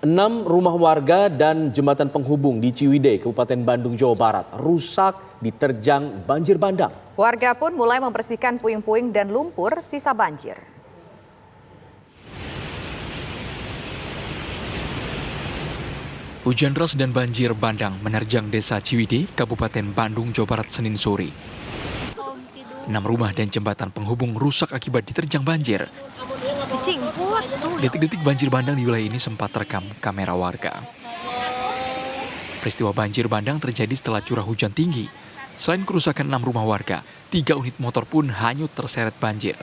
6 rumah warga dan jembatan penghubung di Ciwidey, Kabupaten Bandung, Jawa Barat rusak diterjang banjir bandang. Warga pun mulai membersihkan puing-puing dan lumpur sisa banjir. Hujan deras dan banjir bandang menerjang desa Ciwidey, Kabupaten Bandung, Jawa Barat Senin sore. 6 rumah dan jembatan penghubung rusak akibat diterjang banjir. Detik-detik banjir bandang di wilayah ini sempat terekam kamera warga. Peristiwa banjir bandang terjadi setelah curah hujan tinggi. Selain kerusakan 6 rumah warga, 3 unit motor pun hanyut terseret banjir.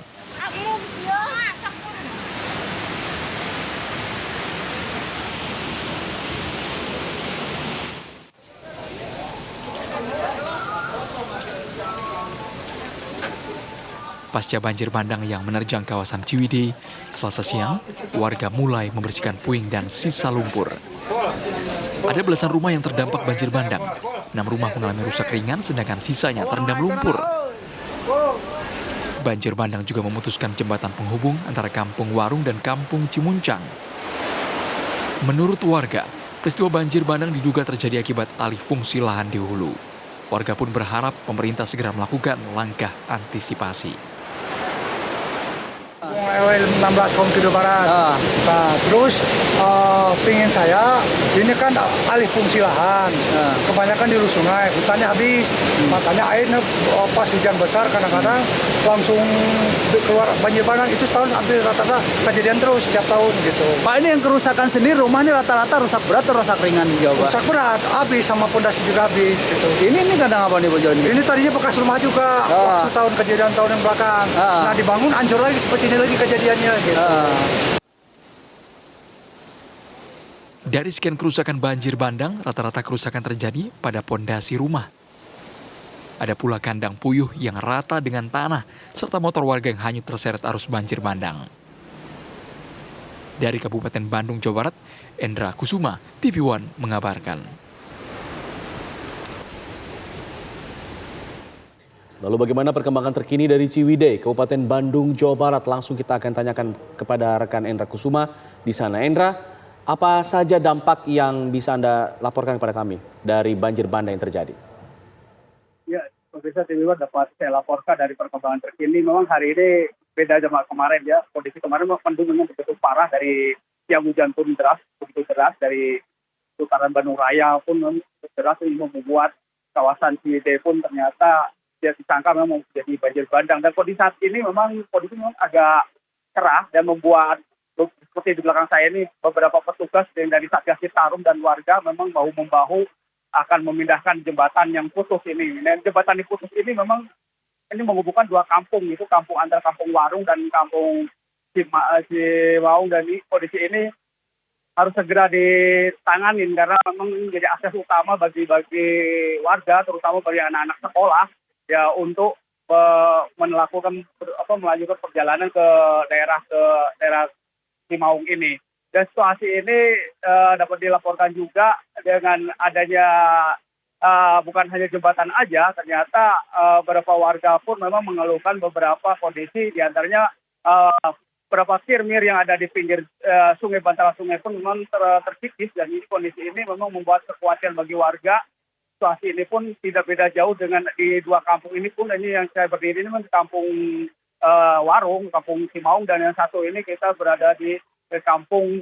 Pasca banjir bandang yang menerjang kawasan Ciwidey, Selasa siang, warga mulai membersihkan puing dan sisa lumpur. Ada belasan rumah yang terdampak banjir bandang. 6 rumah mengalami rusak ringan, sedangkan sisanya terendam lumpur. Banjir bandang juga memutuskan jembatan penghubung antara Kampung Warung dan Kampung Cimuncang. Menurut warga, peristiwa banjir bandang diduga terjadi akibat alih fungsi lahan di hulu. Warga pun berharap pemerintah segera melakukan langkah antisipasi. 16 Kaum Tidur Barat. Nah, terus pingin saya, ini kan alih fungsi lahan. Kebanyakan di hulu sungai, hutannya habis. Makanya airnya pas hujan besar kadang-kadang langsung keluar banjir bandang. Itu setahun hampir rata-rata kejadian terus setiap tahun gitu. Pak, ini yang kerusakan sendiri rumahnya rata-rata rusak berat atau rusak ringan juga, Pak? Rusak berat, habis sama pondasi juga habis gitu. Ini kadang apa nih, Bu Joni? Ini tadinya bekas rumah juga, waktu kejadian tahun yang belakang. Nah, dibangun hancur lagi seperti ini lagi kejadiannya gitu. Dari sekian kerusakan banjir bandang, rata-rata kerusakan terjadi pada pondasi rumah. Ada pula kandang puyuh yang rata dengan tanah, serta motor warga yang hanyut terseret arus banjir bandang. Dari Kabupaten Bandung, Jawa Barat, Endra Kusuma, TV One mengabarkan. Lalu bagaimana perkembangan terkini dari Ciwidey, Kabupaten Bandung, Jawa Barat? Langsung kita akan tanyakan kepada rekan Endra Kusuma di sana. Endra, apa saja dampak yang bisa Anda laporkan kepada kami dari banjir bandang yang terjadi? Ya, pemirsa TV One dapat saya laporkan dari perkembangan terkini. Memang hari ini beda sama kemarin ya. Kondisi kemarin mendung memang begitu parah dari siang hujan turun deras, begitu deras dari Sultan Bandung Raya pun deras ini membuat kawasan Ciwidey pun ternyata tidak disangka memang menjadi banjir bandang. Dan kondisi saat ini memang kondisi memang agak cerah dan membuat seperti di belakang saya ini beberapa petugas dari Satgas Citarum dan warga memang bahu-membahu akan memindahkan jembatan yang putus ini. Dan jembatan yang putus ini memang ini menghubungkan dua kampung, itu kampung antara Kampung Warung dan Kampung Cimaung, dan kondisi ini harus segera ditanganin karena memang menjadi akses utama bagi warga, terutama bagi anak-anak sekolah ya untuk melanjutkan perjalanan ke daerah Cimaung ini. Dan situasi ini dapat dilaporkan juga dengan adanya bukan hanya jembatan aja, ternyata beberapa warga pun memang mengeluhkan beberapa kondisi, diantaranya beberapa tirmir yang ada di pinggir sungai, bantaran sungai pun memang terkikis, dan ini kondisi ini memang membuat kekhawatiran bagi warga. Situasi ini pun tidak beda jauh dengan di dua kampung ini pun. Ini yang saya berdiri ini memang Kampung Warung, Kampung Cimaung, dan yang satu ini kita berada di Kampung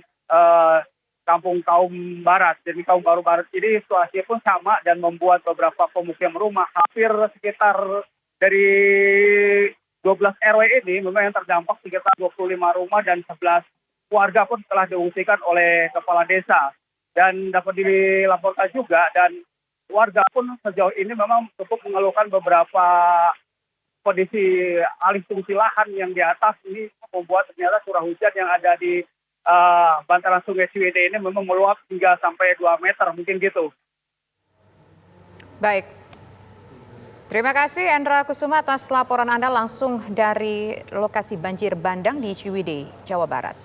Kaum Barat. Jadi Kaum Barat ini situasi pun sama dan membuat beberapa pemukiman rumah hampir sekitar dari 12 RW ini memang yang terdampak sekitar 25 rumah dan 11 warga pun telah diungsikan oleh kepala desa. Dan dapat dilaporkan juga, dan warga pun sejauh ini memang cukup mengeluhkan beberapa kondisi alih fungsi lahan yang di atas ini membuat ternyata curah hujan yang ada di bantaran sungai Ciwidey ini memang meluap hingga sampai 2 meter mungkin gitu. Baik. Terima kasih Endra Kusuma atas laporan Anda langsung dari lokasi banjir bandang di Ciwidey, Jawa Barat.